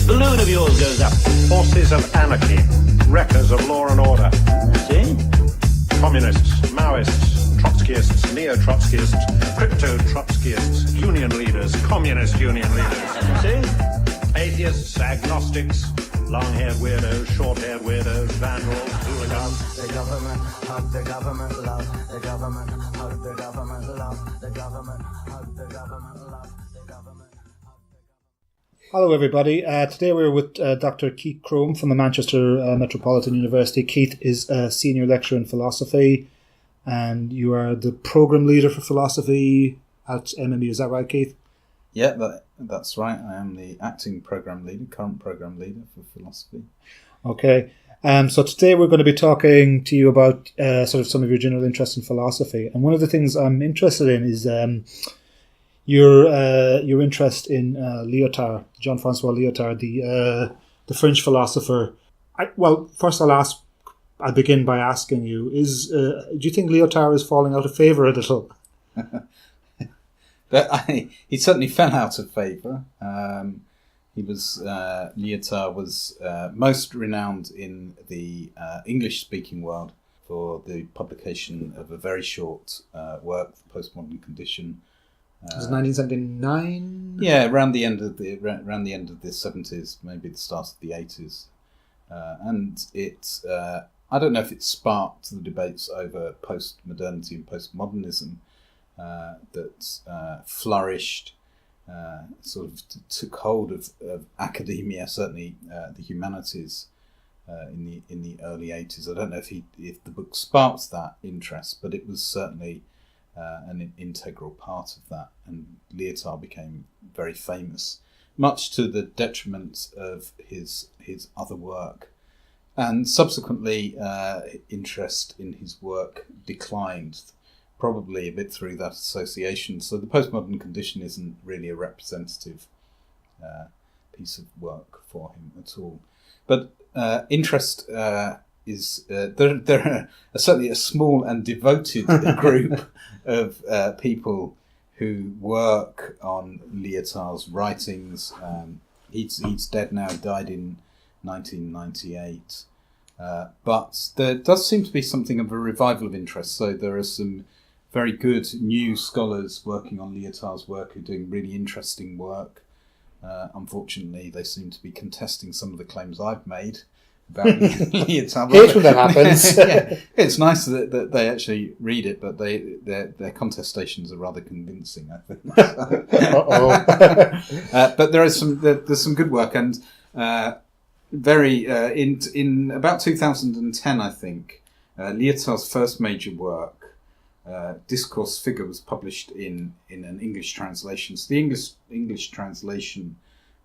balloon of yours goes up. Forces of anarchy, wreckers of law and order. See? Communists, Maoists, Trotskyists, neo-Trotskyists, crypto-Trotskyists, union leaders, communist union leaders. See? Atheists, agnostics, long-haired weirdos, short-haired weirdos, vandals, hooligans. The government, hug the government, love the government, hug the government, love the government, hug the government, love the government. Hello everybody, today we're with Dr. Keith Crome from the Manchester Metropolitan University. Keith is a senior lecturer in philosophy and you are the programme leader for philosophy at MMU, is that right, Keith? Yeah, that's right. I am the acting programme leader, current programme leader for philosophy. Okay, so today we're going to be talking to you about sort of some of your general interest in philosophy. And one of the things I'm interested in is your interest in Lyotard, Jean Francois Lyotard, the French philosopher. First I'll begin by asking you: do you think Lyotard is falling out of favour a little? He certainly fell out of favour. Lyotard was most renowned in the English-speaking world for the publication of a very short work, The Postmodern Condition. It was 1979. Yeah, around the end of the 70s, maybe the start of the 80s, and it. I don't know if it sparked the debates over postmodernity and postmodernism that flourished, sort of took hold of academia, certainly the humanities, in the early 80s. I don't know if the book sparked that interest, but it was certainly an integral part of that, and Lyotard became very famous, much to the detriment of his other work. And subsequently, interest in his work declined, probably a bit through that association. So the postmodern condition isn't really a representative piece of work for him at all. But interest is there are certainly a small and devoted group of people who work on Lyotard's writings. He's dead now, died in 1998. But there does seem to be something of a revival of interest. So there are some very good new scholars working on Lyotard's work who are doing really interesting work. Unfortunately, they seem to be contesting some of the claims I've made about Lyotard. Hate when that happens. Yeah, it's nice that they actually read it, but their contestations are rather convincing, I think. But there's some good work, and in about 2010, I think, Lyotard's first major work, Discourse Figure, was published in an English translation. So the English translation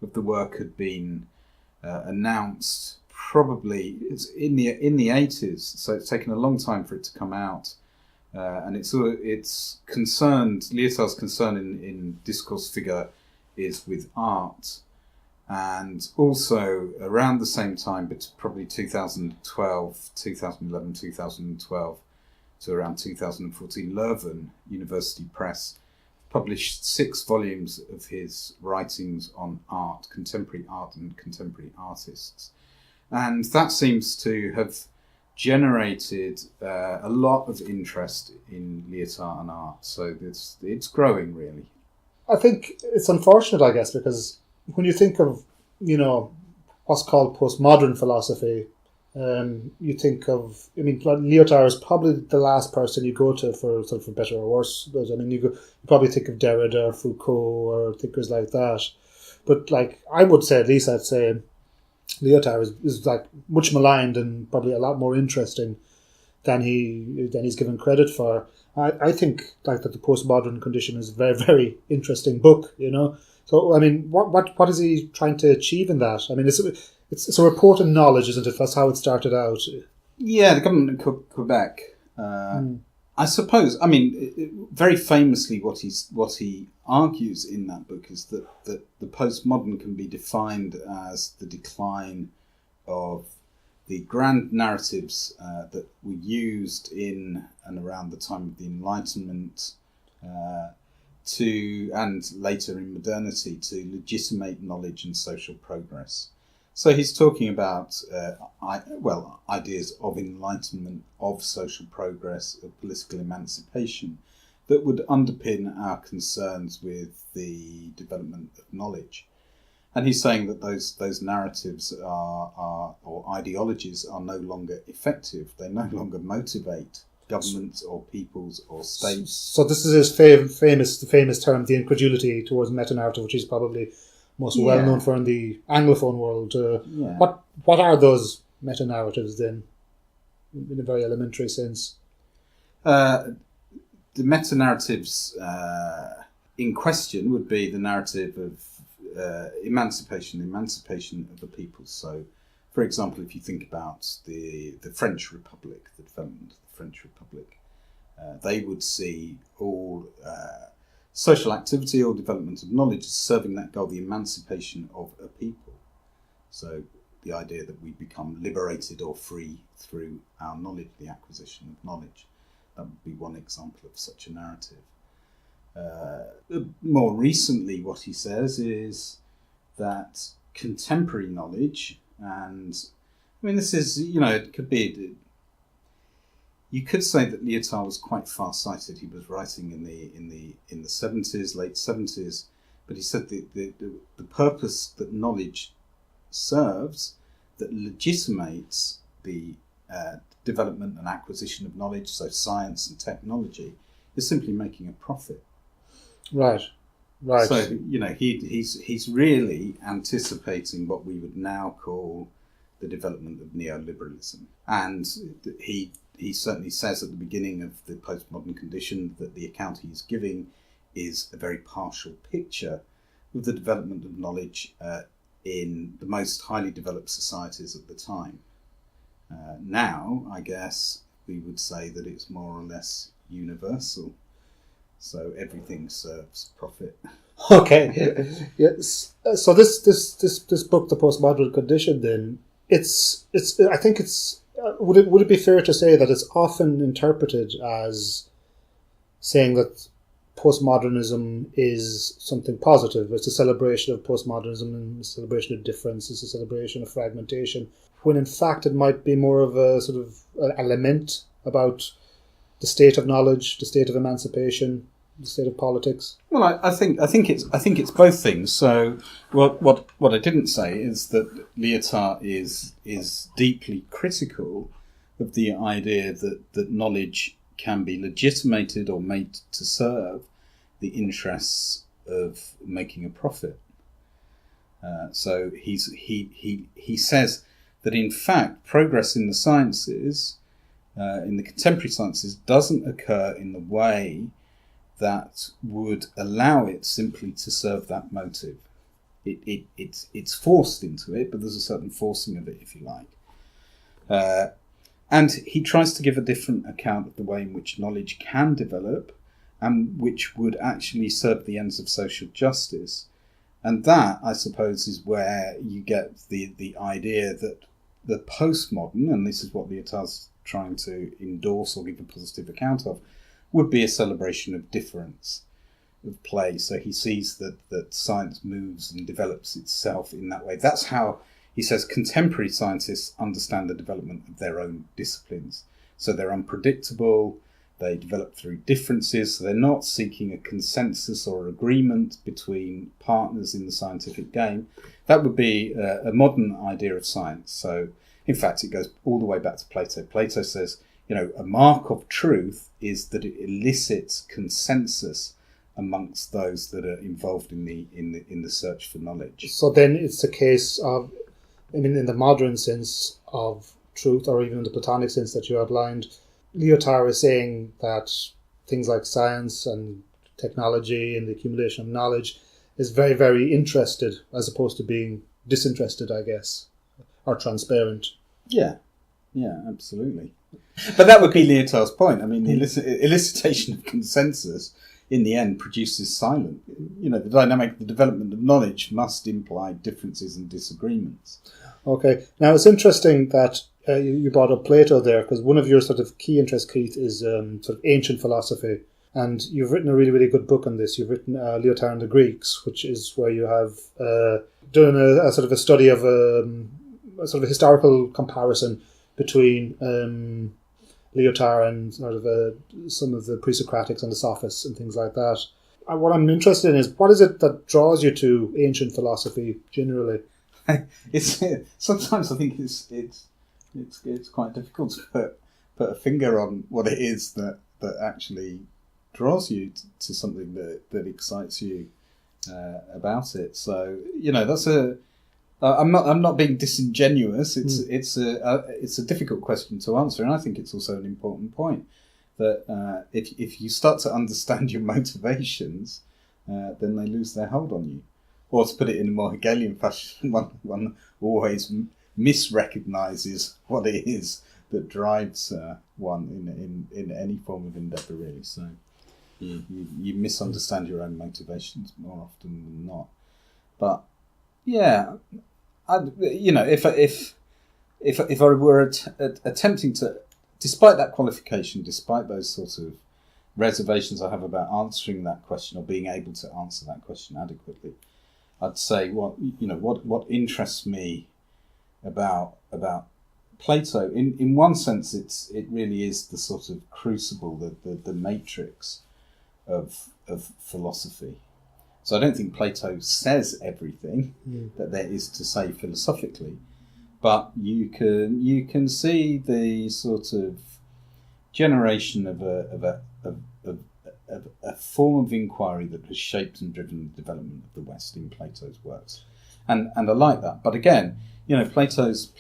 of the work had been announced probably in the 80s, so it's taken a long time for it to come out, and it's concerned. Lyotard's concern in Discourse Figure is with art, and also around the same time, but probably 2011, 2012 to around 2014, Leuven University Press published 6 volumes of his writings on art, contemporary art and contemporary artists. And that seems to have generated a lot of interest in Lyotard and art. So it's growing, really. I think it's unfortunate, I guess, because when you think of, what's called postmodern philosophy, you think of, Lyotard is probably the last person you go to for better or worse. You probably think of Derrida, Foucault, or thinkers like that. But I would say, at least I'd say, Lyotard is much maligned and probably a lot more interesting than he's given credit for. I think that the Postmodern Condition is a very, very interesting book, So what is he trying to achieve in that? It's a report on knowledge, isn't it? That's how it started out. Yeah, the government of Quebec. I suppose. Very famously, what he argues in that book is that the postmodern can be defined as the decline of the grand narratives that were used in and around the time of the Enlightenment, and later in modernity, to legitimate knowledge and social progress. So he's talking about, ideas of enlightenment, of social progress, of political emancipation that would underpin our concerns with the development of knowledge. And he's saying that those narratives or ideologies are no longer effective. They no longer motivate governments or peoples or states. So this is his famous term, the incredulity towards Metanarrative, which is probably most well known for in the Anglophone world. What are those metanarratives then, in a very elementary sense? The metanarratives in question would be the narrative of emancipation of the people. So, for example, if you think about the French Republic, the development of the French Republic, they would see all social activity or development of knowledge as serving that goal, the emancipation of a people. So the idea that we become liberated or free through our knowledge, the acquisition of knowledge. That would be one example of such a narrative. More recently, what he says is that contemporary knowledge, and I mean, this is, it could be, you could say that Lyotard was quite far-sighted. He was writing in the 70s, late 70s, but he said the purpose that knowledge serves, that legitimates the development and acquisition of knowledge, so science and technology, is simply making a profit. Right. So he's really anticipating what we would now call the development of neoliberalism, and he certainly says at the beginning of the postmodern condition that the account he's giving is a very partial picture of the development of knowledge in the most highly developed societies at the time. Now, I guess we would say that it's more or less universal. So everything serves profit. Okay. Yes. So this book, The Postmodern Condition, then I think it's would it be fair to say that it's often interpreted as saying that postmodernism is something positive? It's a celebration of postmodernism and a celebration of difference. It's a celebration of fragmentation, when in fact it might be more of a sort of a lament about the state of knowledge, the state of emancipation, the state of politics. Well, I think it's both things. So what I didn't say is that Lyotard is deeply critical of the idea that knowledge can be legitimated or made to serve the interests of making a profit. So he says that in fact progress in the sciences, in the contemporary sciences, doesn't occur in the way that would allow it simply to serve that motive. It's forced into it, but there's a certain forcing of it, if you like. And he tries to give a different account of the way in which knowledge can develop and which would actually serve the ends of social justice. And that, I suppose, is where you get the idea that the postmodern, and this is what Lyotard's trying to endorse or give a positive account of, would be a celebration of difference, of play. So he sees that science moves and develops itself in that way. That's how, he says, contemporary scientists understand the development of their own disciplines. So they're unpredictable, they develop through differences, so they're not seeking a consensus or agreement between partners in the scientific game. That would be a modern idea of science. So, in fact, it goes all the way back to Plato. Plato says, a mark of truth is that it elicits consensus amongst those that are involved in the search for knowledge. So then it's a case of, in the modern sense of truth, or even in the Platonic sense that you outlined, Lyotard is saying that things like science and technology and the accumulation of knowledge is very, very interested, as opposed to being disinterested, I guess, or transparent. Yeah, absolutely. But that would be Lyotard's point. I mean, the elicitation of consensus in the end produces silence. The dynamic, the development of knowledge must imply differences and disagreements. Okay. Now, it's interesting that you brought up Plato there, because one of your sort of key interests, Keith, is sort of ancient philosophy. And you've written a really, really good book on this. You've written Lyotard and the Greeks, which is where you have done a sort of a study of a sort of a historical comparison between Lyotard and sort of some of the pre-Socratics and the Sophists and things like that. And what I'm interested in is, what is it that draws you to ancient philosophy generally? It's sometimes I think it's quite difficult to put a finger on what it is that actually draws you to something that excites you about it. So that's I'm not being disingenuous. It's a difficult question to answer, and I think it's also an important point that if you start to understand your motivations, then they lose their hold on you. Or to put it in a more Hegelian fashion, one always misrecognises what it is that drives one in any form of endeavour, really. So you misunderstand your own motivations more often than not. But yeah, if I were attempting to, despite that qualification, despite those sorts of reservations I have about answering that question or being able to answer that question adequately, I'd say what interests me about Plato, in one sense, it really is the sort of crucible, the matrix of philosophy. So I don't think Plato says everything that there is to say philosophically, but you can see the sort of generation of a form of inquiry that has shaped and driven the development of the West in Plato's works, and I like that. But again, Plato's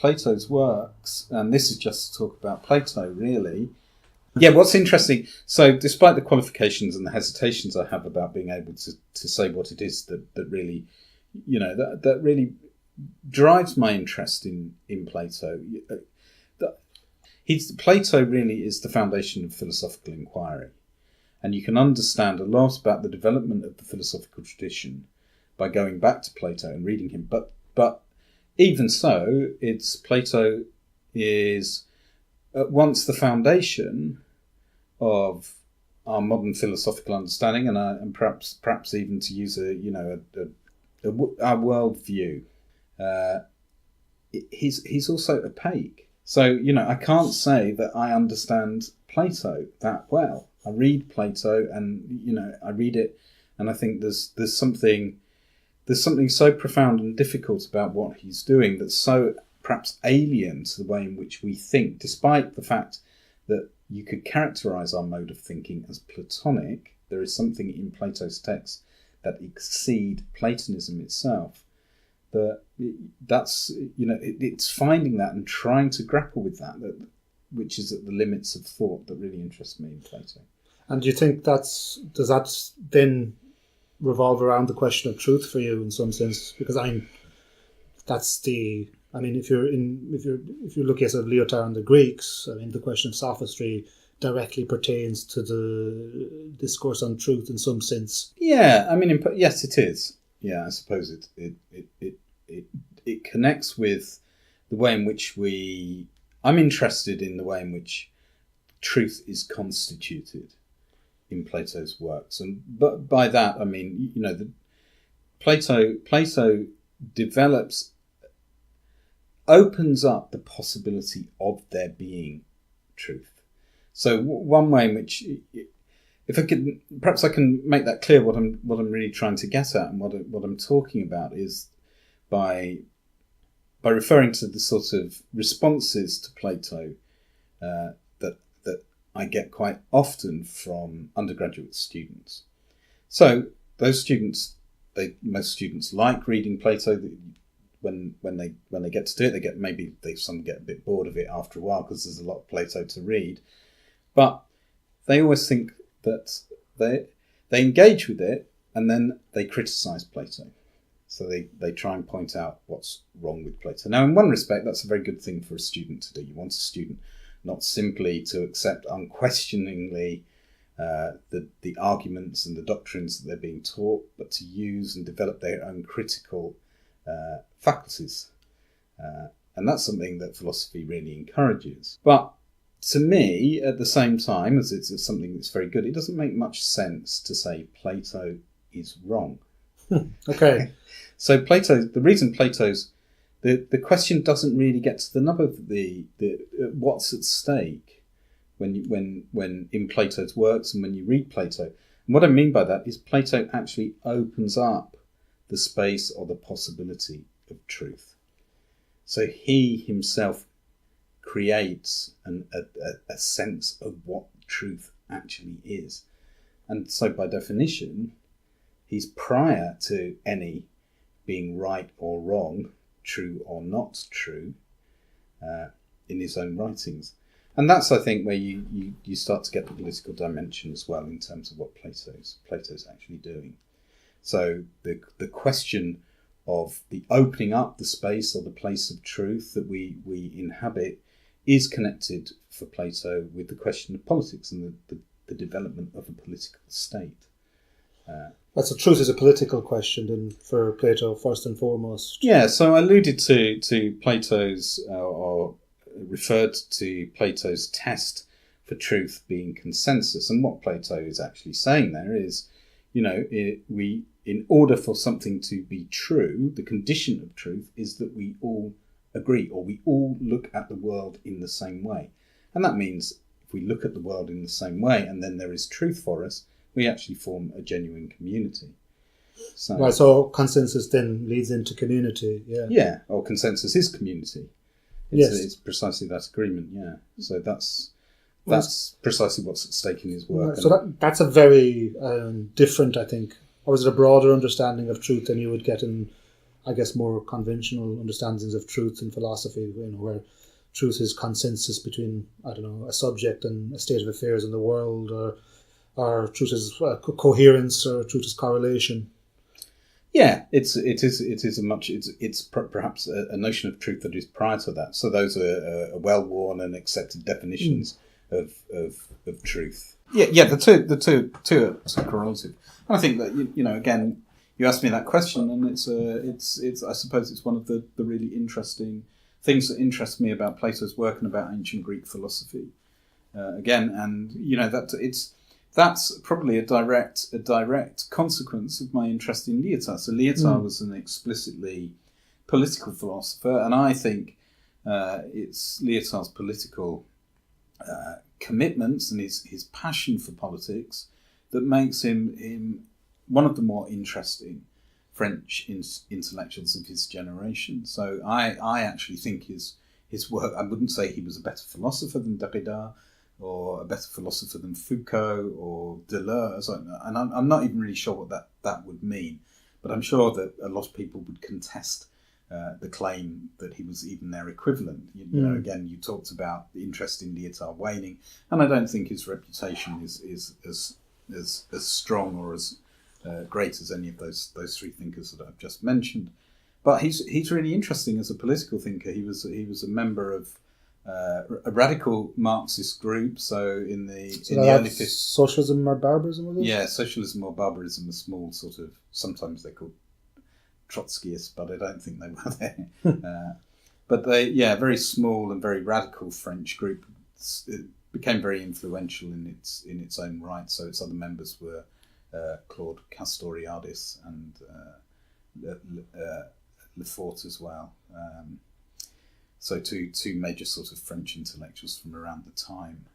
works, and this is just to talk about Plato, really. Yeah, what's interesting, so despite the qualifications and the hesitations I have about being able to say what it is that really, that really drives my interest in Plato. Plato really is the foundation of philosophical inquiry. And you can understand a lot about the development of the philosophical tradition by going back to Plato and reading him. But even so, Plato is at once the foundation of our modern philosophical understanding, and perhaps even to use our worldview. He's also opaque. So I can't say that I understand Plato that well. I read Plato, and I read it, and I think there's something so profound and difficult about what he's doing that's so perhaps alien to the way in which we think, despite the fact that you could characterize our mode of thinking as Platonic. There is something in Plato's text that exceed Platonism itself. It's finding that and trying to grapple with that, which is at the limits of thought, that really interests me in Plato. And do you think does that then revolve around the question of truth for you in some sense? Because if you're looking at sort of Lyotard and the Greeks, the question of sophistry directly pertains to the discourse on truth in some sense. Yeah, yes, it is. Yeah, I suppose it connects with the way in which I'm interested in the way in which truth is constituted in Plato's works, but by that I mean Plato opens up the possibility of there being truth. So one way in which, if I could, perhaps I can make that clear, what I'm really trying to get at, and what I'm talking about is by referring to the sort of responses to Plato that I get quite often from undergraduate students. So those students, most students like reading Plato. When they get to do it, some get a bit bored of it after a while because there's a lot of Plato to read. But they always think that they engage with it and then they criticise Plato. So they try and point out what's wrong with Plato. Now, in one respect, that's a very good thing for a student to do. You want a student not simply to accept unquestioningly the arguments and the doctrines that they're being taught, but to use and develop their own critical faculties. And that's something that philosophy really encourages. But to me, at the same time, as it's something that's very good, it doesn't make much sense to say Plato is wrong. Okay. So the reason Plato's, the question doesn't really get to the nub of the what's at stake when in Plato's works and when you read Plato. And what I mean by that is Plato actually opens up the space or the possibility of truth. So he himself creates a sense of what truth actually is. And so by definition, he's prior to any being right or wrong, true or not true, in his own writings. And that's, I think, where you start to get the political dimension as well in terms of what Plato's actually doing. So the question of the opening up the space or the place of truth that we inhabit is connected for Plato with the question of politics and the development of a political state. So truth is a political question then for Plato first and foremost. Yeah, so I alluded to Plato's, or referred to Plato's test for truth being consensus. And what Plato is actually saying there is, in order for something to be true, the condition of truth is that we all agree, or we all look at the world in the same way. And that means if we look at the world in the same way and then there is truth for us, we actually form a genuine community. So, right, so consensus then leads into community, yeah. Yeah, or consensus is community. It's precisely that agreement, yeah. So that's precisely what's at stake in his work. Right, so that's a very different, I think, or is it a broader understanding of truth than you would get in, I guess, more conventional understandings of truth in philosophy, where truth is consensus between, I don't know, a subject and a state of affairs in the world, or truth is coherence, or truth is correlation. Yeah, it's perhaps a notion of truth that is prior to that. So those are well-worn and accepted definitions of truth. Yeah, the two are correlative. And I think that again, you asked me that question, and it's I suppose it's one of the really interesting things that interest me about Plato's work and about ancient Greek philosophy. That's probably a direct consequence of my interest in Lyotard. So Lyotard was an explicitly political philosopher, and I think it's Lyotard's political commitments and his passion for politics that makes him one of the more interesting French intellectuals of his generation. So I actually think his work, I wouldn't say he was a better philosopher than Derrida, or a better philosopher than Foucault or Deleuze, and I'm not even really sure what that would mean, but I'm sure that a lot of people would contest the claim that he was even their equivalent. Again, you talked about the interest in Lyotard waning, and I don't think his reputation is as strong or as great as any of those three thinkers that I've just mentioned. But he's really interesting as a political thinker. He was a member of a radical Marxist group. So in the early 50s, socialism or barbarism, was it? Yeah, socialism or barbarism, a small sort of, sometimes they're called Trotskyist, but I don't think they were there. But very small and very radical French group. It became very influential in its own right. So its other members were Claude Castoriadis and Lefort as well. So two major sort of French intellectuals from around the time.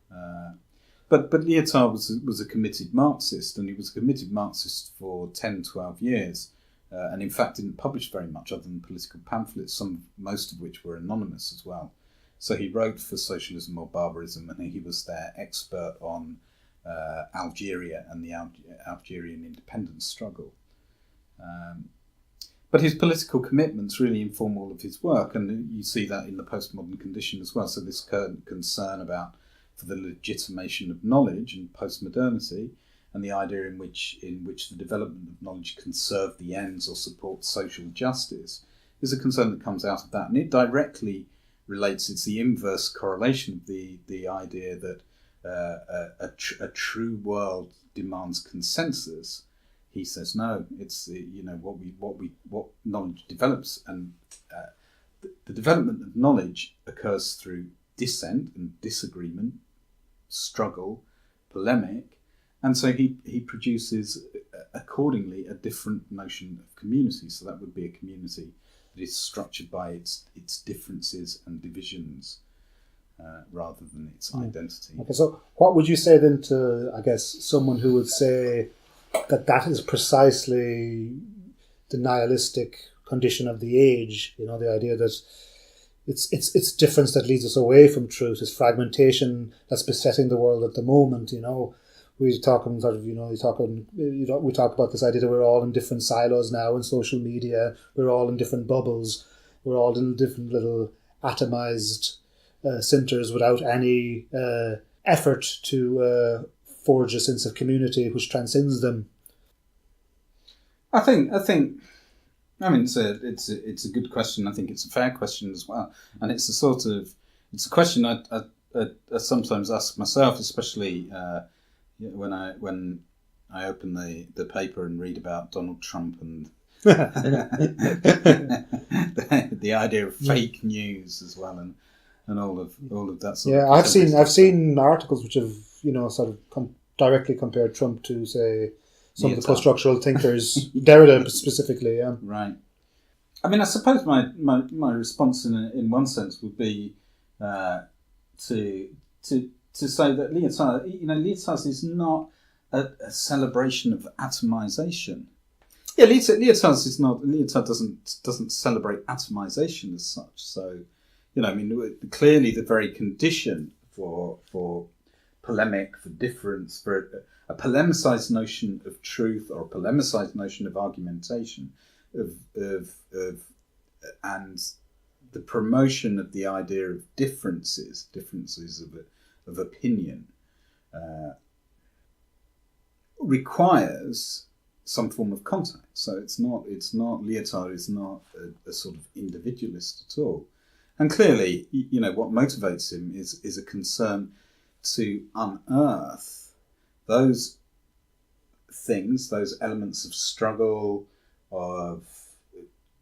But Lyotard was a committed Marxist, and he was a committed Marxist for 10, 12 years, and in fact didn't publish very much other than political pamphlets, most of which were anonymous as well. So he wrote for Socialism or Barbarism, and he was their expert on Algeria and the Algerian independence struggle. But his political commitments really inform all of his work, and you see that in the postmodern condition as well. So this concern for the legitimation of knowledge and postmodernity, and the idea in which the development of knowledge can serve the ends or support social justice, is a concern that comes out of that, and it directly relates. It's the inverse correlation of the idea that a true world demands consensus. He says no. It's what knowledge develops, and the development of knowledge occurs through dissent and disagreement, struggle, polemic, and so he produces accordingly a different notion of community. So that would be a community that is structured by its differences and divisions rather than its identity. Okay, so what would you say then to, I guess, someone who would say that is precisely the nihilistic condition of the age? You know, the idea that it's difference that leads us away from truth. It's fragmentation that's besetting the world at the moment. You know, we talk about this idea that we're all in different silos now in social media. We're all in different bubbles. We're all in different little atomized centers without any effort to forge a sense of community which transcends them. I think. I mean, it's a good question. I think it's a fair question as well, and it's a question I sometimes ask myself, especially when I open the paper and read about Donald Trump and the idea of fake news as well, and all of that sort of. Yeah, I've seen articles which have sort of directly compared Trump to, say, some of the post-structural thinkers, Derrida specifically. Yeah. Right. I mean, I suppose my response in one sense would be to say that Lyotard is not a celebration of atomization. Yeah, Lyotard doesn't celebrate atomization as such. So, I mean, clearly the very condition for polemic, for difference, for a polemicized notion of truth or a polemicized notion of argumentation, and the promotion of the idea of differences of opinion, requires some form of contact. So Lyotard is not a sort of individualist at all. And clearly, what motivates him is a concern to unearth those things, those elements of struggle, of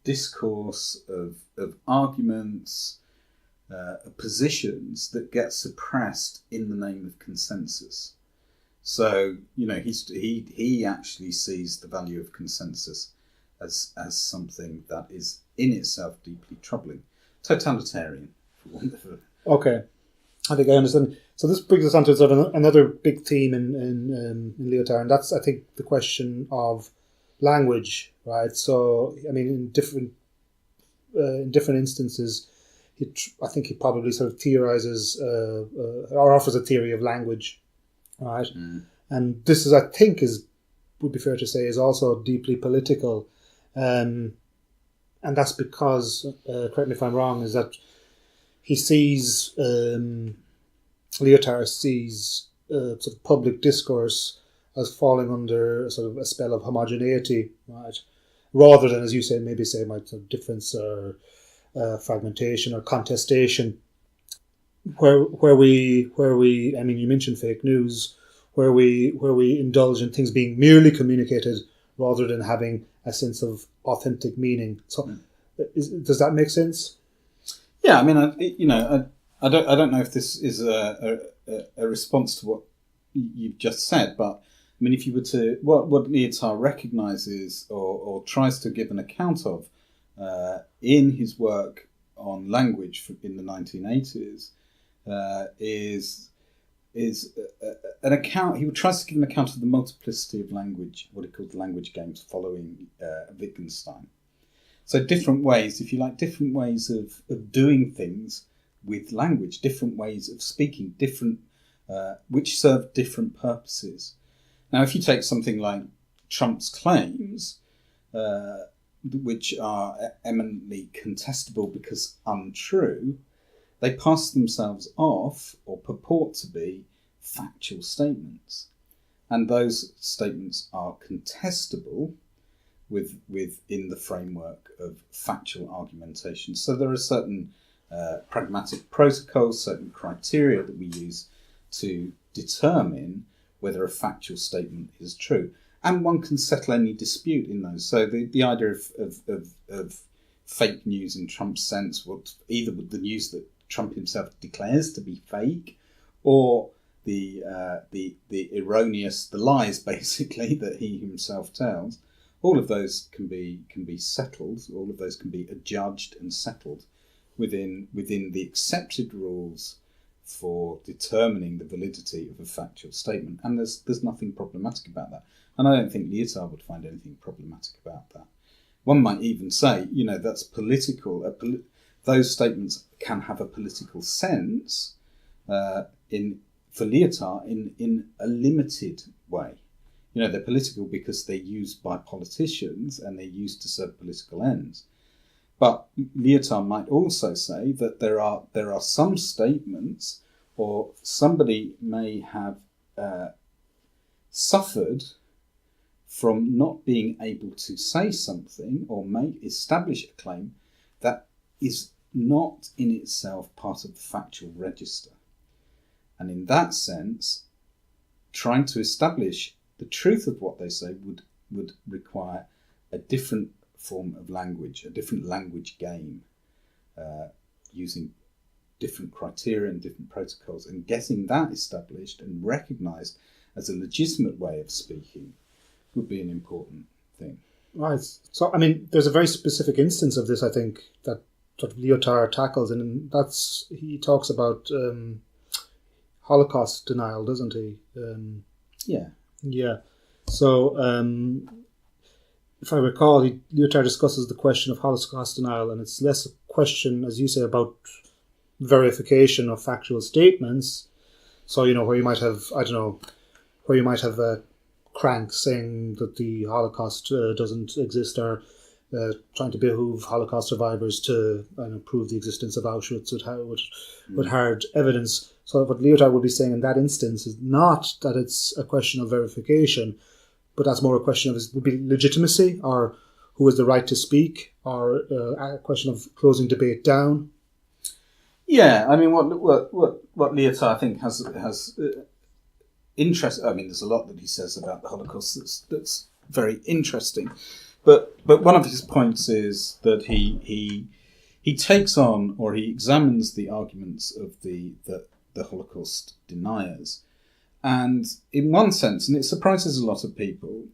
discourse, of arguments, positions that get suppressed in the name of consensus. So, he actually sees the value of consensus as something that is in itself deeply troubling. Totalitarian, for want of a... Okay, I think I understand. So this brings us on to sort of another big theme in Lyotard, and that's, I think, the question of language, right? So, I mean, in different instances, I think he probably sort of theorizes or offers a theory of language, right? And this is, I think, would be fair to say, is also deeply political, and that's because, correct me if I'm wrong, is that Lyotard sees sort of public discourse as falling under sort of a spell of homogeneity, right? Rather than, as you say, maybe say sort of difference or fragmentation or contestation, where we I mean, you mentioned fake news, where we indulge in things being merely communicated rather than having a sense of authentic meaning. So, does that make sense? Yeah, I mean, I don't know if this is a response to what you've just said, but I mean, if you were to what Lyotard recognises or tries to give an account of in his work on language in the 1980s is an account. He tries to give an account of the multiplicity of language, what he called the language games, following Wittgenstein. So different ways, if you like, different ways of doing things with language, different ways of speaking, different which serve different purposes. Now, if you take something like Trump's claims, which are eminently contestable because untrue, they pass themselves off or purport to be factual statements. And those statements are contestable within the framework of factual argumentation. So there are certain pragmatic protocols, certain criteria that we use to determine whether a factual statement is true. And one can settle any dispute in those. So the idea of fake news in Trump's sense, either with the news that Trump himself declares to be fake, or the erroneous, the lies basically that he himself tells. All of those can be settled. All of those can be adjudged and settled within the accepted rules for determining the validity of a factual statement. And there's nothing problematic about that. And I don't think Lyotard would find anything problematic about that. One might even say, that's political. Those statements can have a political sense for Lyotard in a limited way. They're political because they're used by politicians and they're used to serve political ends. But Lyotard might also say that there are some statements, or somebody may have suffered from not being able to say something or establish a claim that is not in itself part of the factual register. And in that sense, trying to establish the truth of what they say would require a different form of language, a different language game, using different criteria and different protocols, and getting that established and recognised as a legitimate way of speaking would be an important thing. Right. So, there's a very specific instance of this, I think, that sort of Lyotard tackles, and he talks about Holocaust denial, doesn't he? Yeah. Yeah. So, if I recall, Lyotard discusses the question of Holocaust denial, and it's less a question, as you say, about verification of factual statements. So, where you might have, cranks saying that the Holocaust doesn't exist, or trying to behoove Holocaust survivors to prove the existence of Auschwitz with hard evidence. So what Lyotard would be saying in that instance is not that it's a question of verification, but that's more a question of would be legitimacy, or who has the right to speak, or a question of closing debate down. Yeah, what Lyotard, I think, has interest. There's a lot that he says about the Holocaust that's very interesting, but one of his points is that he takes on, or he examines the arguments of the Holocaust deniers, and in one sense, and it surprises a lot of people,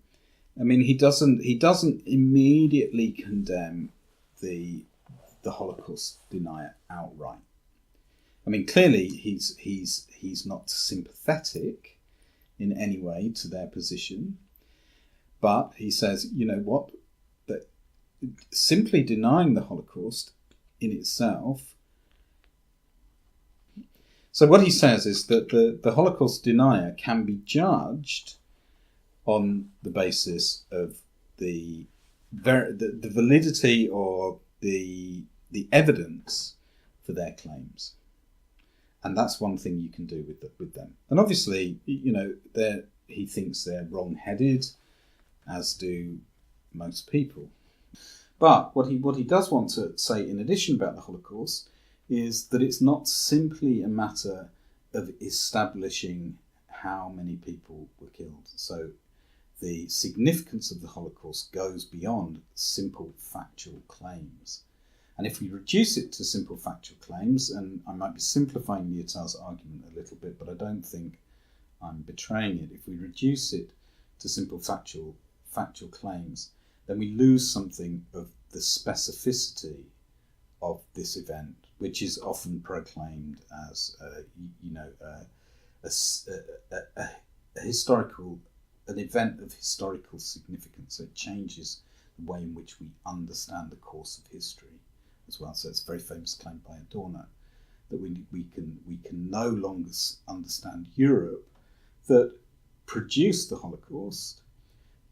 he doesn't immediately condemn the Holocaust denier outright. Clearly he's not sympathetic in any way to their position, but he says, that simply denying the Holocaust in itself. So what he says is that the Holocaust denier can be judged on the basis of the validity or the evidence for their claims. And that's one thing you can do with them. And obviously, he thinks they're wrong-headed, as do most people. But what he does want to say in addition about the Holocaust is that it's not simply a matter of establishing how many people were killed. So the significance of the Holocaust goes beyond simple factual claims. And if we reduce it to simple factual claims, and I might be simplifying Lyotard's argument a little bit, but I don't think I'm betraying it. If we reduce it to simple factual claims, then we lose something of the specificity of this event, which is often proclaimed as an event of historical significance. So it changes the way in which we understand the course of history as well. So it's a very famous claim by Adorno that we can no longer understand Europe that produced the Holocaust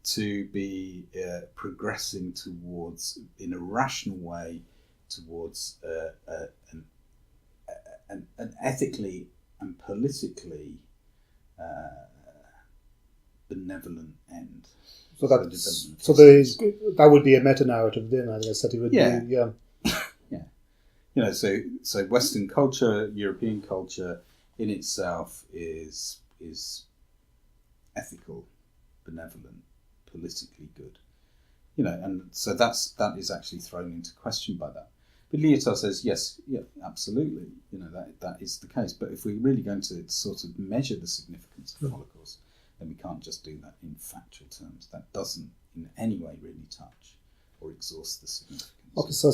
to be progressing towards, in a rational way, towards an ethically and politically benevolent end. So that would be a meta-narrative then, I guess, that he would yeah. be, yeah. Yeah. So Western culture, European culture in itself is ethical, benevolent, politically good. And so that is actually thrown into question by that. But Lyotard says, yes, yeah, absolutely, that is the case. But if we're really going to sort of measure the significance of the Holocaust, then we can't just do that in factual terms. That doesn't in any way really touch or exhaust the significance. Okay, so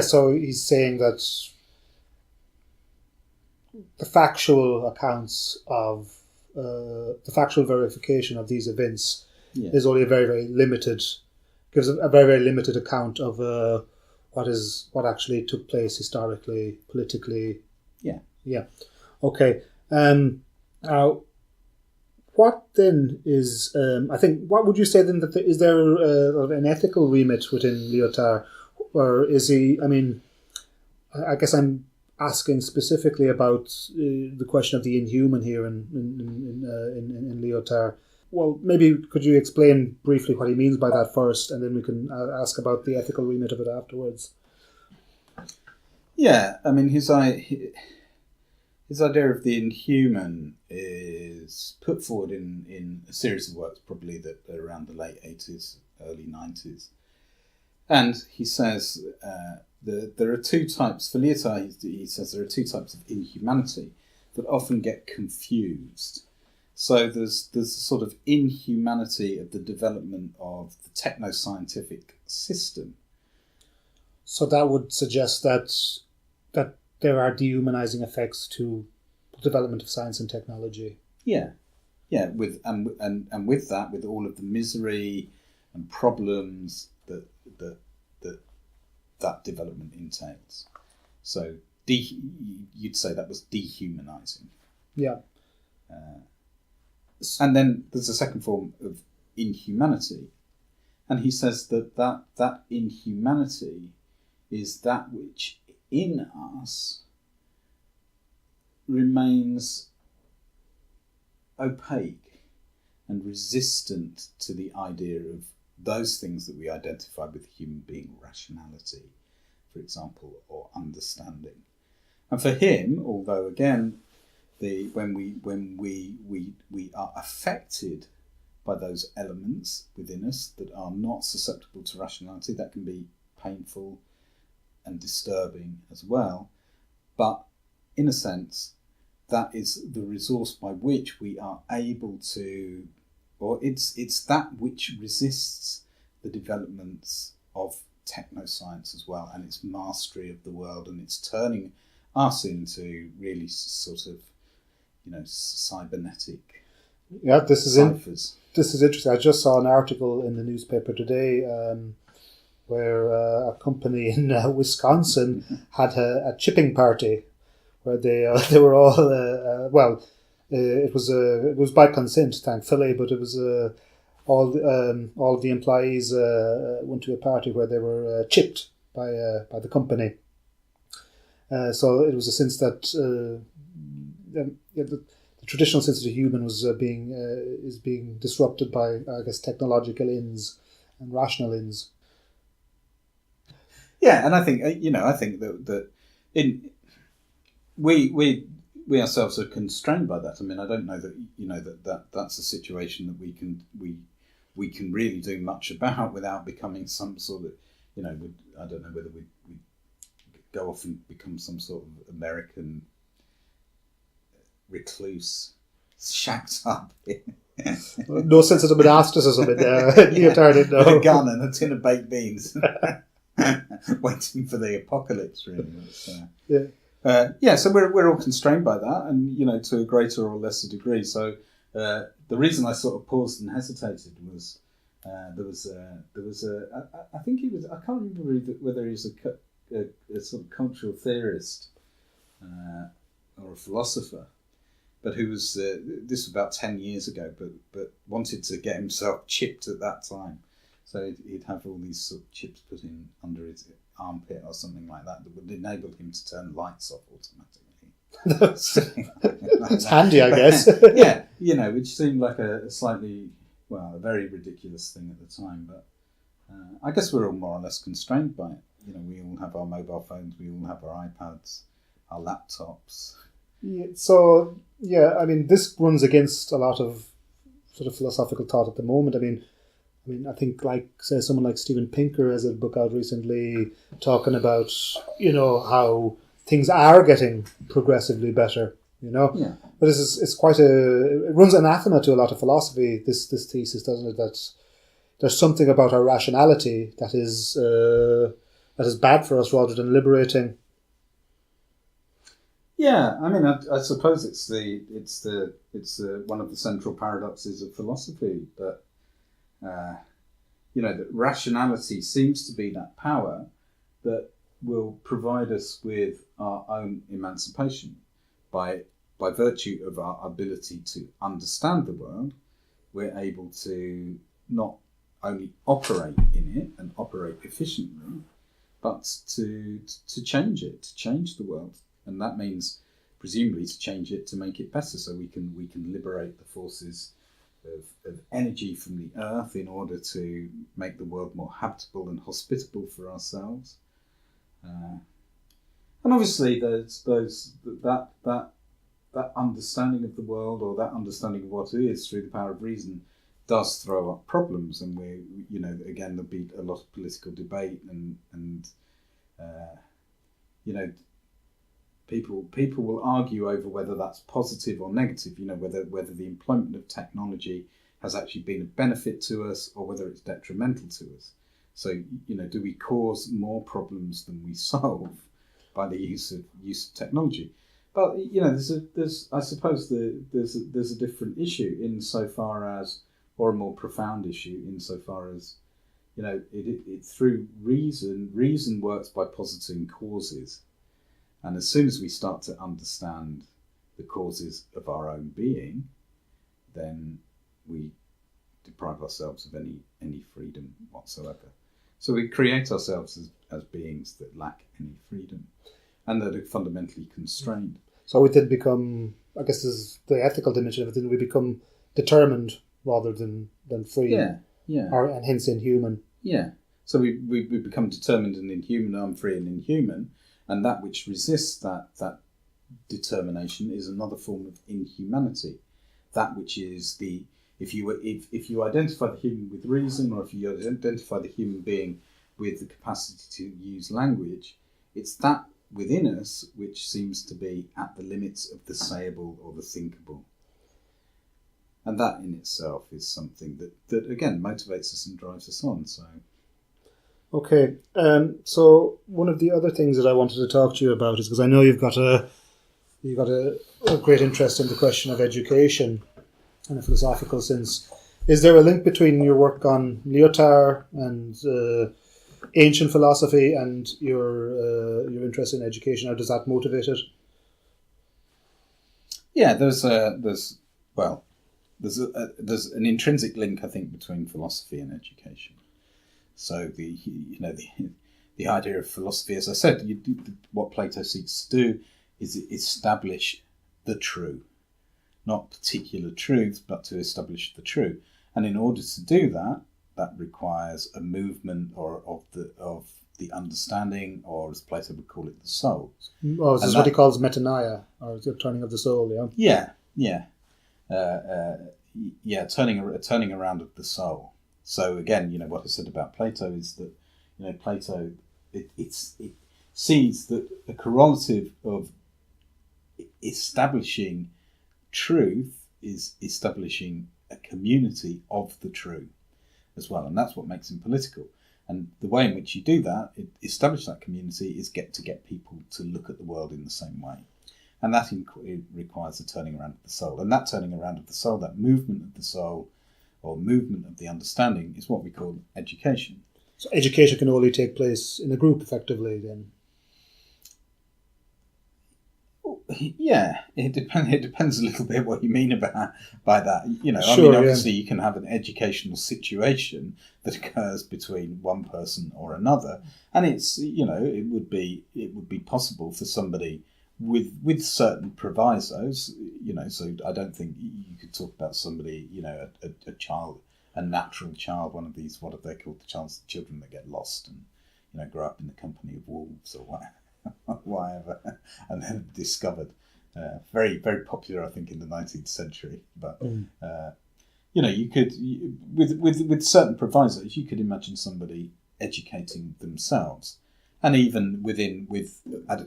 so he's saying that the factual accounts of the factual verification of these events is only a very, very limited, gives a very, very limited account of what actually took place historically, politically. Yeah. Okay. Now, what then is? I think. What would you say then? That is there an ethical remit within Lyotard, or is he? I mean, I guess I'm asking specifically about the question of the inhuman here in Lyotard. Well, maybe could you explain briefly what he means by that first, and then we can ask about the ethical remit of it afterwards. Yeah, I mean, his idea of the inhuman is put forward in a series of works, probably that are around the late 80s, early 90s. And he says there are two types. For Lyotard, he says there are two types of inhumanity that often get confused. So there's sort of inhumanity of the development of the techno-scientific system. So that would suggest that there are dehumanizing effects to the development of science and technology. Yeah, with all of the misery and problems that development entails. So you'd say that was dehumanizing. Yeah. And then there's a second form of inhumanity, and he says that inhumanity is that which in us remains opaque and resistant to the idea of those things that we identify with human being, rationality, for example, or understanding. And for him, although again, when we are affected by those elements within us that are not susceptible to rationality, that can be painful and disturbing as well. But in a sense, that is the resource by which we are able to, or it's that which resists the developments of technoscience as well, and its mastery of the world, and it's turning us into really sort of, cybernetic. Yeah, this is interesting. I just saw an article in the newspaper today where a company in Wisconsin had a chipping party where they were all it was by consent, thankfully, but it was all the employees went to a party where they were chipped by the company. So it was a sense that the traditional sense of the human was being disrupted by, I guess, technological ends and rational ends. Yeah, and I think that we ourselves are constrained by that. I mean, I don't know that that's a situation that we can really do much about without becoming some sort of, I don't know whether we go off and become some sort of American recluse, shacked up. No sense of monasticism in Lyotard, no. With a gun and a tin of baked beans, waiting for the apocalypse. Really, so we're all constrained by that, and to a greater or lesser degree. So the reason I sort of paused and hesitated was there was I think he was, I can't remember whether he was a sort of cultural theorist or a philosopher, but who was this was about 10 years ago, but wanted to get himself chipped at that time. So he'd have all these sort of chips put in under his armpit or something like that would enable him to turn lights off automatically. It's handy, I guess. Yeah, which seemed like a slightly, a very ridiculous thing at the time. But I guess we're all more or less constrained by it. We all have our mobile phones, we all have our iPads, our laptops. Yeah, so, I mean, this runs against a lot of sort of philosophical thought at the moment. I mean, I mean, I think, like, say, someone like Steven Pinker has a book out recently talking about, how things are getting progressively better, Yeah. But it's quite it runs anathema to a lot of philosophy, this thesis, doesn't it? That there's something about our rationality that is bad for us rather than liberating. Yeah, I mean, I suppose it's one of the central paradoxes of philosophy that that rationality seems to be that power that will provide us with our own emancipation by virtue of our ability to understand the world. We're able to not only operate in it and operate efficiently, but to change it, to change the world. And that means, presumably, to change it to make it better, so we can liberate the forces of energy from the earth in order to make the world more habitable and hospitable for ourselves. And obviously, there's that understanding of the world, or that understanding of what it is through the power of reason, does throw up problems, and again, there'll be a lot of political debate and people will argue over whether that's positive or negative, whether the employment of technology has actually been a benefit to us or whether it's detrimental to us. So, do we cause more problems than we solve by the use of technology? But there's a different issue insofar as, or a more profound issue insofar as, it through reason works by positing causes. And as soon as we start to understand the causes of our own being, then we deprive ourselves of any freedom whatsoever. So we create ourselves as beings that lack any freedom and that are fundamentally constrained. So we then become, I guess this is the ethical dimension of it, then we become determined rather than free. Yeah. And hence inhuman. Yeah. So we become determined and inhuman, unfree and inhuman. And that which resists that determination is another form of inhumanity. That which is if you identify the human with reason, or if you identify the human being with the capacity to use language, it's that within us which seems to be at the limits of the sayable or the thinkable. And that in itself is something that again motivates us and drives us on. So. Okay, so one of the other things that I wanted to talk to you about is, because I know you've got a great interest in the question of education in a philosophical sense. Is there a link between your work on Lyotard and ancient philosophy and your interest in education? How does that motivate it? Yeah, there's an intrinsic link, I think, between philosophy and education. So the idea of philosophy, as I said, what Plato seeks to do is establish the true, not particular truths, but to establish the true. And in order to do that, that requires a movement of the understanding, or as Plato would call it, the soul. Oh, this is what he calls metanoia, or the turning of the soul. Yeah. Turning around of the soul. So again, what I said about Plato is that, Plato, it sees that a correlative of establishing truth is establishing a community of the true as well. And that's what makes him political. And the way in which you do that, establish that community, is get people to look at the world in the same way. And that requires a turning around of the soul. And that turning around of the soul, that movement of the soul, or movement of the understanding, is what we call education. So education can only take place in a group, effectively, then? Yeah, it depends a little bit what you mean by that. Sure, obviously you can have an educational situation that occurs between one person or another, and it's it would be possible for somebody with certain provisos, so I don't think you could talk about somebody, a child, a natural child, one of these, what are they called, the children that get lost and grow up in the company of wolves or whatever, and then discovered. Very, very popular, I think, in the 19th century. But you could, with certain provisos, you could imagine somebody educating themselves, and even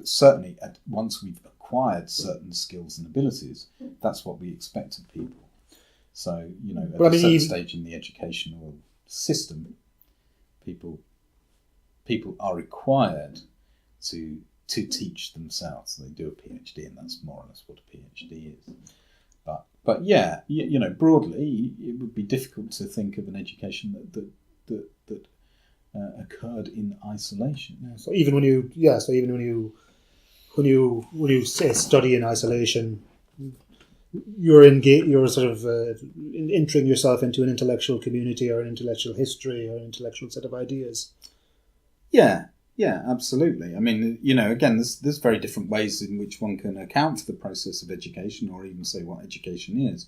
certainly once we've acquired certain skills and abilities, that's what we expect of people. So at a certain stage in the educational system, people are required to teach themselves. They do a PhD, and that's more or less what a PhD is. But yeah, broadly, it would be difficult to think of an education that occurred in isolation. Yeah, so even when you say study in isolation, you're sort of entering yourself into an intellectual community or an intellectual history or an intellectual set of ideas. Yeah, absolutely. I mean, again, there's very different ways in which one can account for the process of education, or even say what education is.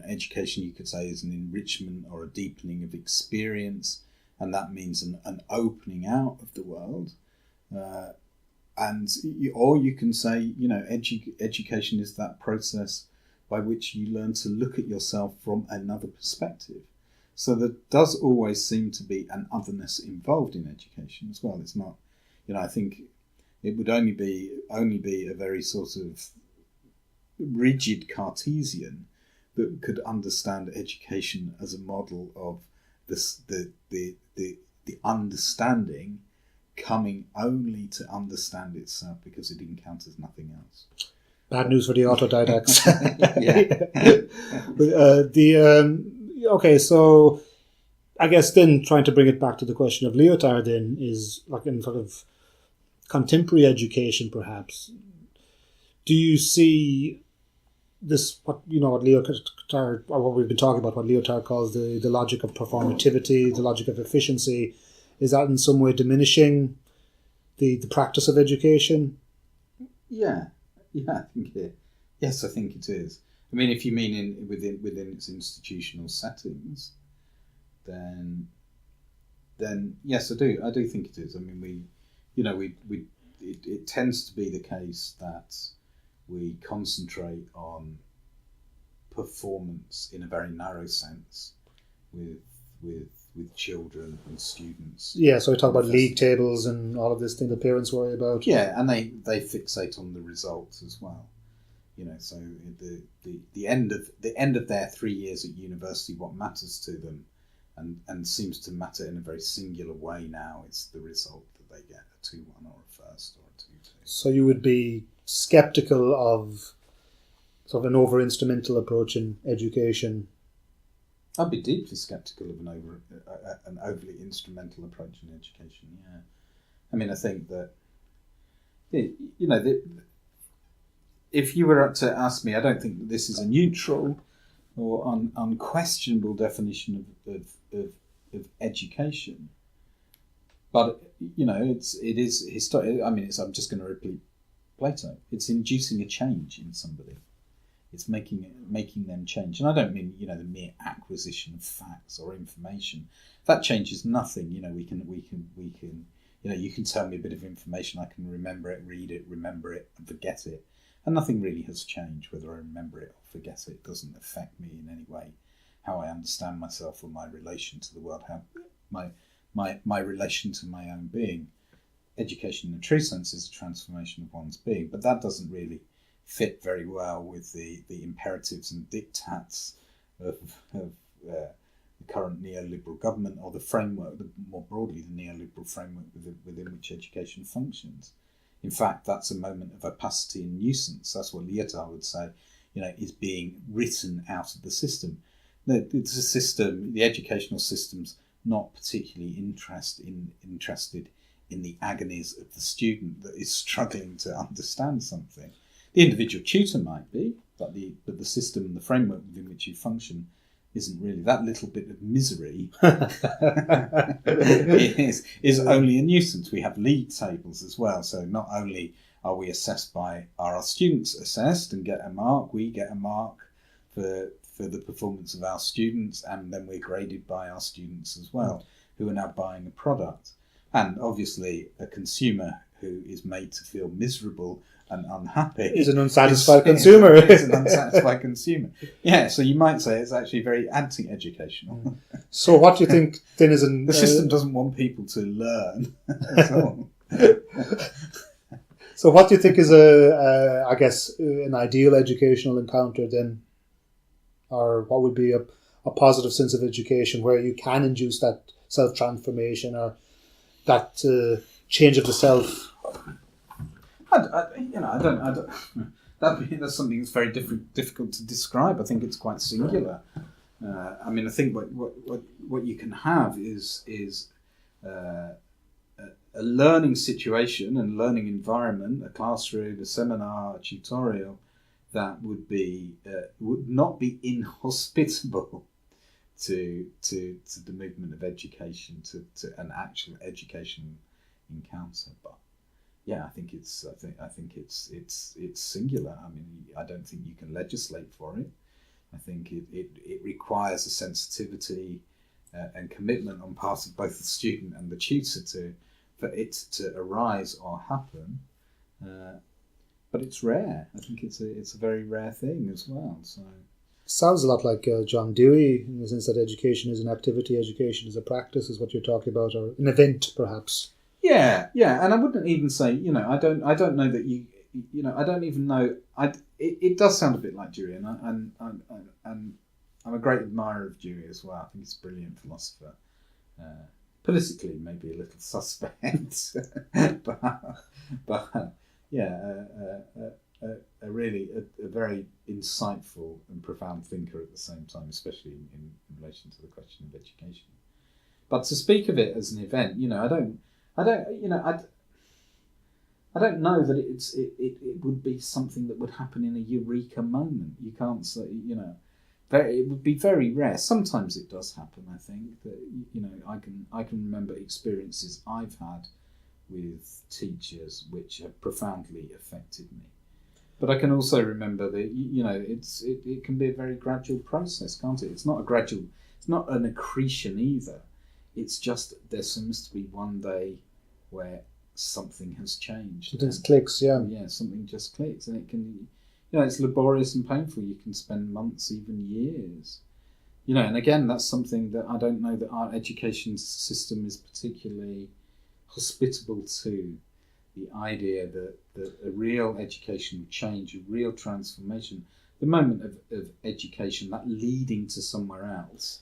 Education, you could say, is an enrichment or a deepening of experience, and that means an opening out of the world. Or you can say, education is that process by which you learn to look at yourself from another perspective. So there does always seem to be an otherness involved in education as well. It's not, I think it would only be a very sort of rigid Cartesian that could understand education as a model of the understanding coming only to understand itself because it encounters nothing else. Bad news for the autodidacts. Okay, so I guess then trying to bring it back to the question of Lyotard then is like in sort of contemporary education perhaps. Do you see this, what Lyotard, or what we've been talking about, what Lyotard calls the logic of performativity, the logic of efficiency, is that in some way diminishing the practice of education? Yeah, I think it. Yes, I think it is. I mean, if you mean within its institutional settings, then yes, I do. I do think it is. I mean, it tends to be the case that we concentrate on performance in a very narrow sense with children and students. Yeah, so we talk about league tables and all of this thing that parents worry about. Yeah, and they fixate on the results as well. So the end of their 3 years at university, what matters to them, and seems to matter in a very singular way now, is the result that they get, a 2-1 or a first or a 2-2. So you would be sceptical of sort of an over-instrumental approach in education? I'd be deeply sceptical of an overly instrumental approach in education. Yeah, I mean, I think that if you were to ask me, I don't think that this is a neutral or unquestionable definition of education. But it is historic. I mean, I'm just going to repeat Plato. It's inducing a change in somebody. It's making them change, and I don't mean the mere acquisition of facts or information. That changes nothing. We can. You can tell me a bit of information. I can remember it, read it, remember it, and forget it. And nothing really has changed, whether I remember it or forget it. It doesn't affect me in any way, how I understand myself or my relation to the world, how my relation to my own being. Education in a true sense is a transformation of one's being, but that doesn't really fit very well with the imperatives and diktats of the current neoliberal government, or the framework, more broadly the neoliberal framework within which education functions. In fact, that's a moment of opacity and nuisance. That's what Lyotard would say, is being written out of the system. It's a system, the educational system's not particularly interested in the agonies of the student that is struggling to understand something. The individual tutor might be, but the system and the framework within which you function isn't really. That little bit of misery is only a nuisance. We have league tables as well, so not only are we assessed are our students assessed and get a mark, we get a mark for the performance of our students, and then we're graded by our students as well, who are now buying a product. And obviously a consumer who is made to feel miserable and unhappy. Is an unsatisfied consumer. Is an unsatisfied consumer. Yeah, so you might say it's actually very anti-educational. So what do you think then is an... The system doesn't want people to learn at all. So what do you think is I guess, an ideal educational encounter then? Or what would be a positive sense of education where you can induce that self-transformation or that change of the self? That's something that's very difficult to describe. I think it's quite singular. I mean, I think what you can have is a learning situation and learning environment, a classroom, a seminar, a tutorial that would not be inhospitable to the movement of education, to an actual education encounter. But yeah, I think it's singular. I mean, I don't think you can legislate for it. I think it requires a sensitivity and commitment on part of both the student and the tutor for it to arise or happen. But it's rare. I think it's a very rare thing as well. So sounds a lot like John Dewey, in the sense that education is an activity, education is a practice, is what you're talking about, or an event, perhaps. Yeah, and I wouldn't even say, I don't know that I don't even know. It does sound a bit like Dewey, and I'm a great admirer of Dewey as well. I think he's a brilliant philosopher. Politically, maybe a little suspect, but yeah, a very insightful and profound thinker at the same time, especially in relation to the question of education. But to speak of it as an event, I don't know that it would be something that would happen in a eureka moment. You can't say, it would be very rare. Sometimes it does happen. I think that I can remember experiences I've had with teachers which have profoundly affected me. But I can also remember that it can be a very gradual process, can't it? It's not an accretion either. It's just there seems to be one day where something has changed. Something clicks, yeah. Yeah, something just clicks, and it can, it's laborious and painful. You can spend months, even years. And again, that's something that I don't know that our education system is particularly hospitable to. The idea that a real educational change, a real transformation, the moment of education, that leading to somewhere else,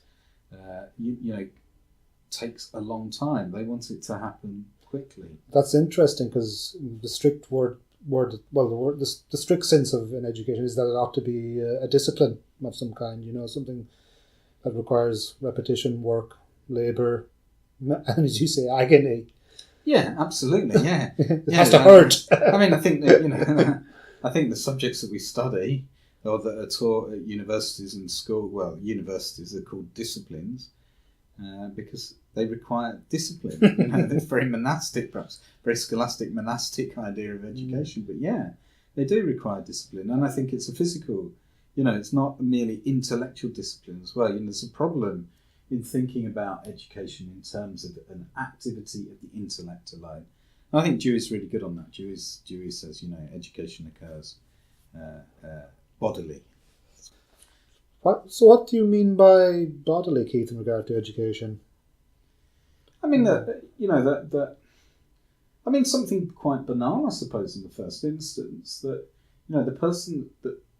takes a long time. They want it to happen quickly. That's interesting, because the strict the strict sense of an education is that it ought to be a discipline of some kind. Something that requires repetition, work, labour, and as you say, agony. Yeah, absolutely. Yeah, it has to hurt. I mean, I think that I think the subjects that we study or that are taught at universities and school. Well, universities are called disciplines because they require discipline. It's very monastic, perhaps very scholastic, monastic idea of education. But yeah, they do require discipline, and I think it's a physical. It's not merely intellectual discipline as well. There's a problem in thinking about education in terms of an activity of the intellect alone. And I think Dewey's really good on that. Dewey says, education occurs bodily. So what do you mean by bodily, Keith, in regard to education? I mean, something quite banal, I suppose, in the first instance, that, the person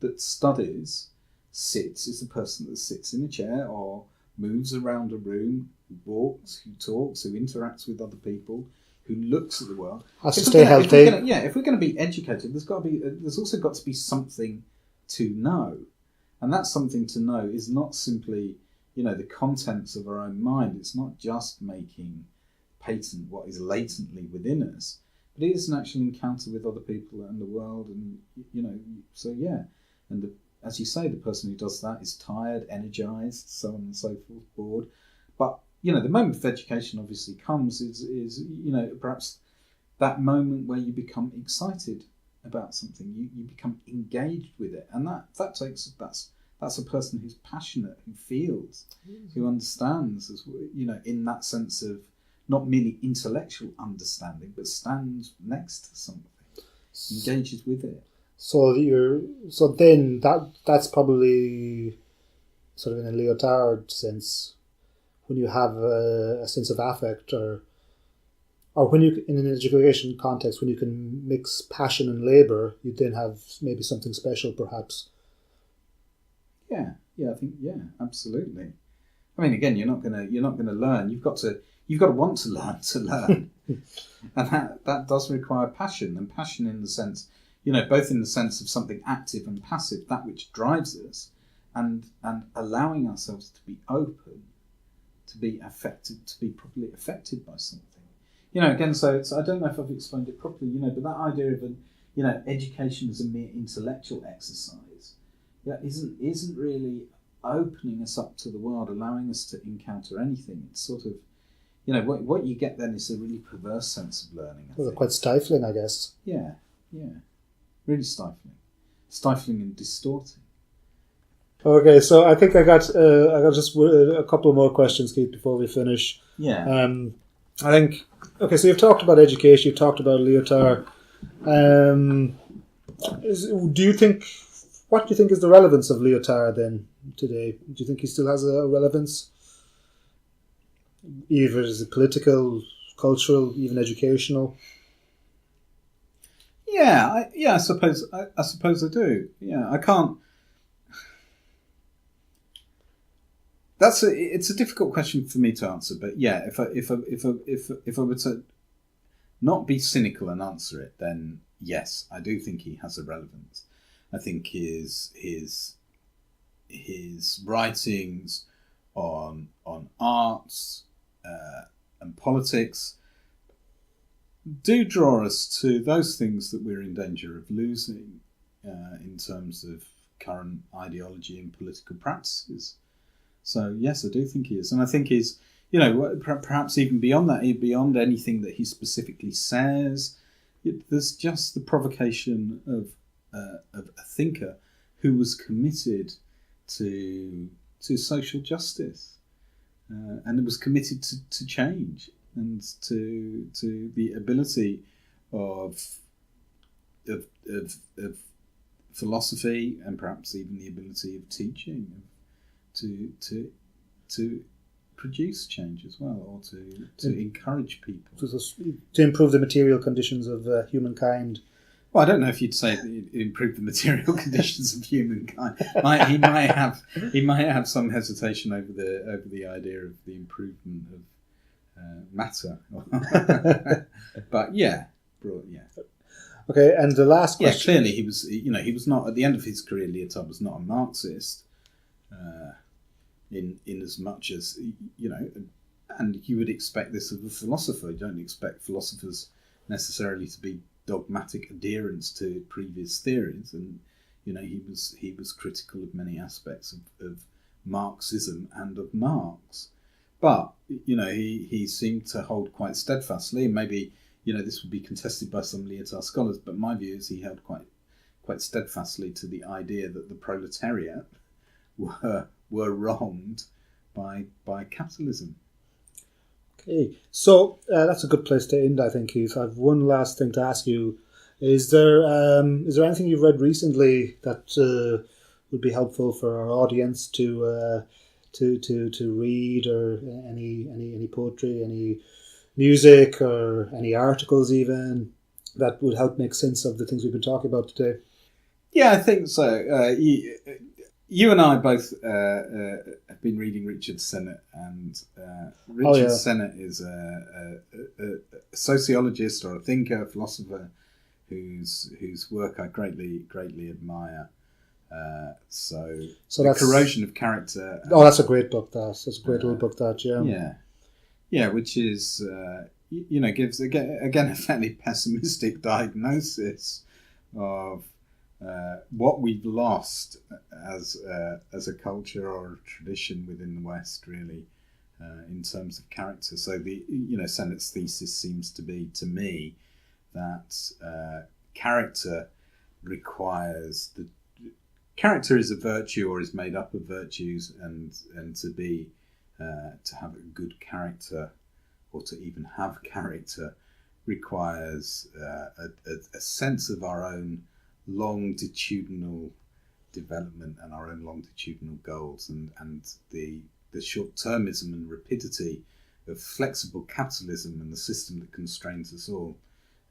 that studies is the person that sits in a chair or moves around a room, who walks, who talks, who interacts with other people, who looks at the world. Has to stay healthy. If we're going to be educated, there's also got to be something to know, and that something to know is not simply the contents of our own mind. It's not just making patent what is latently within us, but it is an actual encounter with other people and the world, and so yeah, and as you say, the person who does that is tired, energized, so on and so forth, bored. But, the moment of education obviously comes is perhaps that moment where you become excited about something. You become engaged with it. And that's a person who's passionate, who feels, who understands, in that sense of not merely intellectual understanding, but stands next to something. engages with it. So then that's probably sort of in a Lyotard sense, when you have a sense of affect, or when you, in an education context, when you can mix passion and labour, you then have maybe something special, perhaps. Yeah, I think absolutely. I mean, again, you're not gonna learn. You've got to want to learn, and that does require passion, and passion in the sense, both in the sense of something active and passive, that which drives us, and allowing ourselves to be open, to be affected, to be properly affected by something. Again, so I don't know if I've explained it properly, but that idea of education as a mere intellectual exercise, isn't really opening us up to the world, allowing us to encounter anything. It's sort of, what you get then is a really perverse sense of learning. I think. Quite stifling, I guess. Yeah, really stifling and distorting. Okay, so I think I got just a couple more questions, Keith, before we finish. Yeah. I think, okay, so you've talked about education, you've talked about Lyotard. What do you think is the relevance of Lyotard then today? Do you think he still has a relevance? Either as a political, cultural, even educational? I suppose I do. Yeah, I can't. It's a difficult question for me to answer, but yeah, if I were to not be cynical and answer it, then yes, I do think he has a relevance. I think his writings on arts and politics do draw us to those things that we're in danger of losing in terms of current ideology and political practices. So yes, I do think he is, and I think he's, perhaps even beyond that, beyond anything that he specifically says, there's just the provocation of a thinker who was committed to social justice, and it was committed to change and to the ability of philosophy, and perhaps even the ability of teaching, to produce change as well, or to encourage people to improve the material conditions of humankind. Well, I don't know if you'd say improve the material conditions of humankind. He might have some hesitation over the idea of the improvement of matter. But yeah. Okay, and the last question. Yeah, clearly he was not, at the end of his career, Lyotard was not a Marxist. In as much as, and you would expect this of a philosopher. You don't expect philosophers necessarily to be dogmatic adherents to previous theories, and he was critical of many aspects of Marxism and of Marx, but he seemed to hold quite steadfastly, and maybe this would be contested by some Lyotard scholars, but my view is he held quite steadfastly to the idea that the proletariat were wronged by capitalism. Okay, so that's a good place to end, I think, Keith. I have one last thing to ask you. Is there anything you've read recently that would be helpful for our audience to read, or any poetry, any music, or any articles even that would help make sense of the things we've been talking about today? Yeah, I think so. You and I both have been reading Richard Sennett, and Richard Sennett is a sociologist or a thinker, a philosopher whose work I greatly admire. So The Corrosion of Character. That's a great book. That's a great old book. Yeah, which is gives again a fairly pessimistic diagnosis of what we've lost as a culture or a tradition within the West, really, in terms of character. So Sennett's thesis seems to be, to me, that character is a virtue, or is made up of virtues, and to have a good character, or to even have character, requires a sense of our own longitudinal development and our own longitudinal goals, and the short-termism and rapidity of flexible capitalism and the system that constrains us all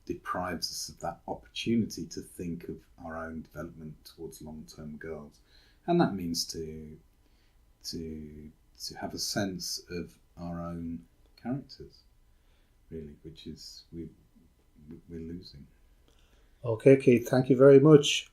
deprives us of that opportunity to think of our own development towards long-term goals. And that means to have a sense of our own characters, really, which is we're losing. Okay, Keith, thank you very much.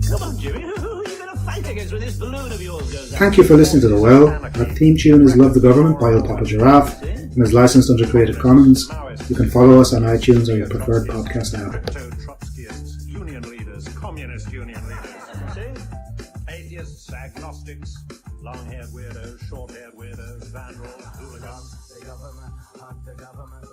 Come on, Jimmy. Who are you going to fight against when this balloon of yours goes up? Thank you for listening to The Well. Our theme tune is Love the Government by El Papa Giraffe and is licensed under Creative Commons. You can follow us on iTunes or your preferred podcast app. Trotskyist, union leaders, communist union leaders, atheists, agnostics, long-haired weirdos, short-haired weirdos, vandals, hooligans. The government, hug the government.